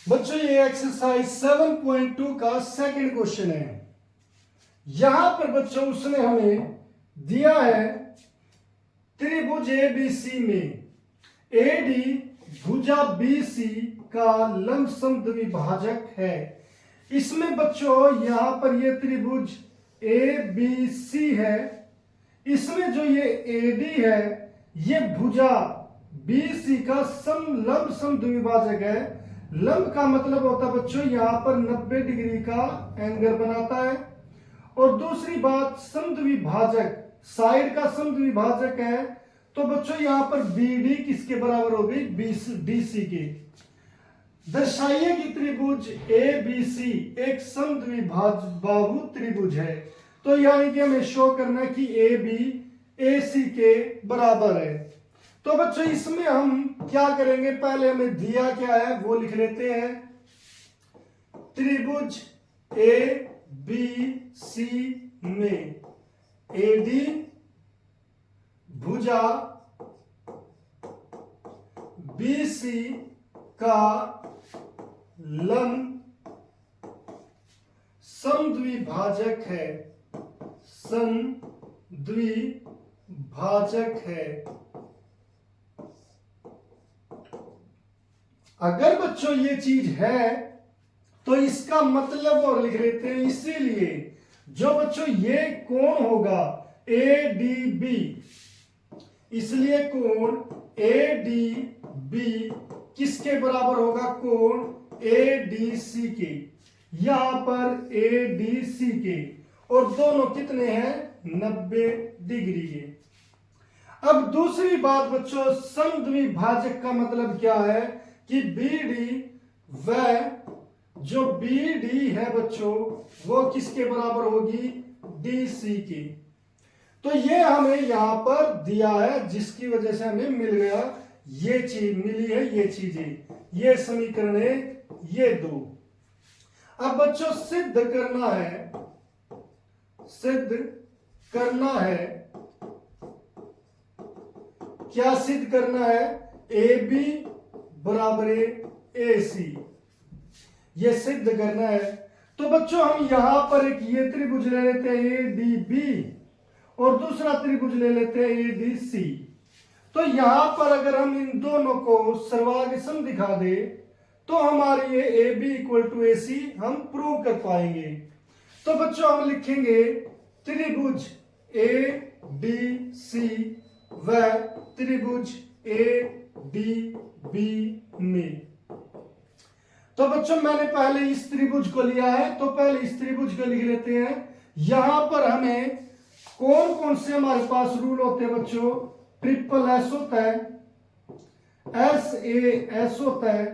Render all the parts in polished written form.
बच्चों ये एक्सरसाइज 7.2 का सेकंड क्वेश्चन है। यहां पर बच्चों उसने हमें दिया है त्रिभुज एबीसी में एडी भुजा बीसी का लंब समद्विभाजक है। इसमें बच्चों यहां पर ये त्रिभुज एबीसी है, इसमें जो ये एडी है ये भुजा बीसी का लंब समद्विभाजक है। लंब का मतलब होता है बच्चों यहां पर 90 डिग्री का एंगल बनाता है। और दूसरी बात समद्विभाजक साइड का समद्विभाजक है, तो बच्चों यहां पर बीडी किसके बराबर हो गई? डीसी के। दर्शाइए कि त्रिभुज एबीसी एक समद्विबाहु त्रिभुज है। तो यानी कि हमें शो करना है कि ए बी एसी के बराबर है। तो बच्चों इसमें हम क्या करेंगे, पहले हमें दिया क्या है वो लिख लेते हैं। त्रिभुज ए बी सी में एडी भुजा बीसी का लंब समद्विभाजक है, समद्विभाजक है। अगर बच्चों ये चीज है तो इसका मतलब और लिख लेते हैं। इसीलिए जो बच्चों ये कोण होगा ए डी बी, इसलिए कोण ए डी बी किसके बराबर होगा? कोण ए डी सी के। यहां पर ए डी सी के और दोनों कितने हैं? 90 डिग्री के। अब दूसरी बात बच्चों, समद्विभाजक का मतलब क्या है कि बीडी व जो बीडी है बच्चों वो किसके बराबर होगी? डीसी की। तो ये हमें यहां पर दिया है, जिसकी वजह से हमें मिल गया, ये चीज मिली है, ये चीजें, ये समीकरण है, ये दो। अब बच्चों सिद्ध करना है, सिद्ध करना है, क्या सिद्ध करना है? ए बी बराबर ए सी, ये सिद्ध करना है। तो बच्चों हम यहां पर एक ये त्रिभुज ले लेते हैं ए डी बी और दूसरा त्रिभुज ले लेते हैं ए डी सी। तो यहां पर अगर हम इन दोनों को सर्वांग सम दिखा दे तो हमारी ये ए बी इक्वल टू ए सी हम प्रूव कर पाएंगे। तो बच्चों हम लिखेंगे त्रिभुज ए डी सी व त्रिभुज ए डी बी में। तो बच्चों मैंने पहले इस त्रिभुज को लिया है, तो पहले इस त्रिभुज को लिख लेते हैं। यहां पर हमें कौन कौन से हमारे पास रूल होते हैं बच्चों? ट्रिपल एस होता है, एस ए एस होता है,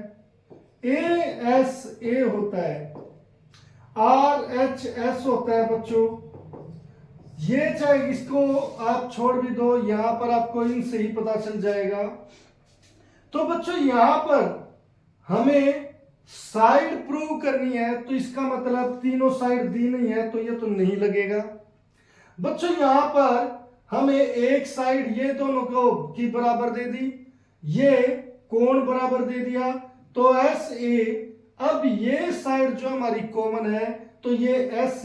ए एस ए होता है, आर एच एस होता है बच्चों। ये चाहे इसको आप छोड़ भी दो, यहां पर आपको इनसे ही पता चल जाएगा। तो बच्चों यहां पर हमें साइड प्रूव करनी है, तो इसका मतलब तीनों साइड दी नहीं है तो ये तो नहीं लगेगा। बच्चों यहां पर हमें एक साइड ये दोनों को की बराबर दे दी, ये कोण बराबर दे दिया, तो एस ए। अब ये साइड जो हमारी कॉमन है तो ये एस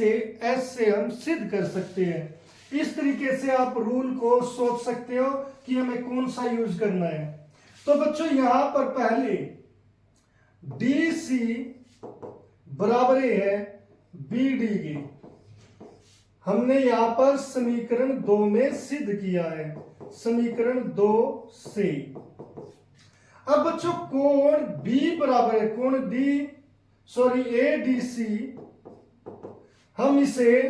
से हम सिद्ध कर सकते हैं। इस तरीके से आप रूल को सोच सकते हो कि हमें कौन सा यूज करना है। तो बच्चों यहां पर पहले डी सी बराबर है बी डी के, हमने यहां पर समीकरण 2 में सिद्ध किया है, समीकरण 2 से। अब बच्चों कोण बी बराबर है कोण ए डी सी, हम इसे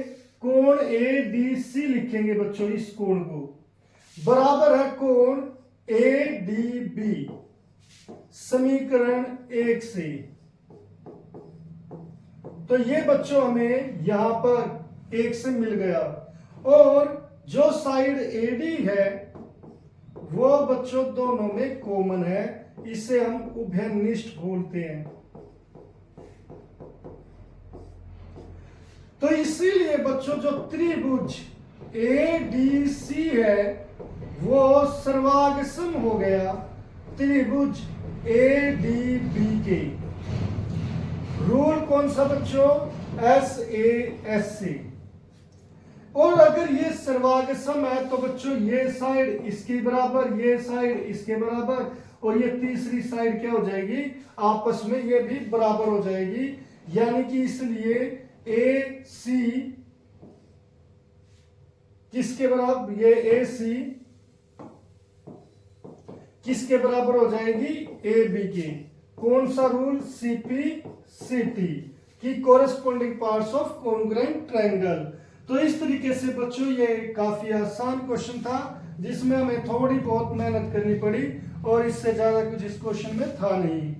कोण ए डी सी लिखेंगे बच्चों। इस कोण को बराबर है कोण ए डी बी, समीकरण 1 से। तो ये बच्चों हमें यहां पर 1 से मिल गया। और जो साइड एडी है वो बच्चों दोनों में कॉमन है, इसे हम उभयनिष्ठ बोलते हैं। तो इसीलिए बच्चों जो त्रिभुज ए डी सी है वो सर्वांग सम हो गया त्रिभुज ए डी बी के। रूल कौन सा बच्चों? SASC। और अगर ये सर्वाग सम है तो बच्चों ये साइड इसके बराबर, ये साइड इसके बराबर, और ये तीसरी साइड क्या हो जाएगी? आपस में ये भी बराबर हो जाएगी। यानी कि इसलिए AC किसके बराबर? ये AC किसके बराबर हो जाएगी? AB की। कौन सा रूल? CPCT की corresponding parts of congruent triangle. तो इस तरीके से बच्चों ये काफी आसान क्वेश्चन था जिसमें हमें थोड़ी बहुत मेहनत करनी पड़ी और इससे ज्यादा कुछ इस क्वेश्चन में था नहीं।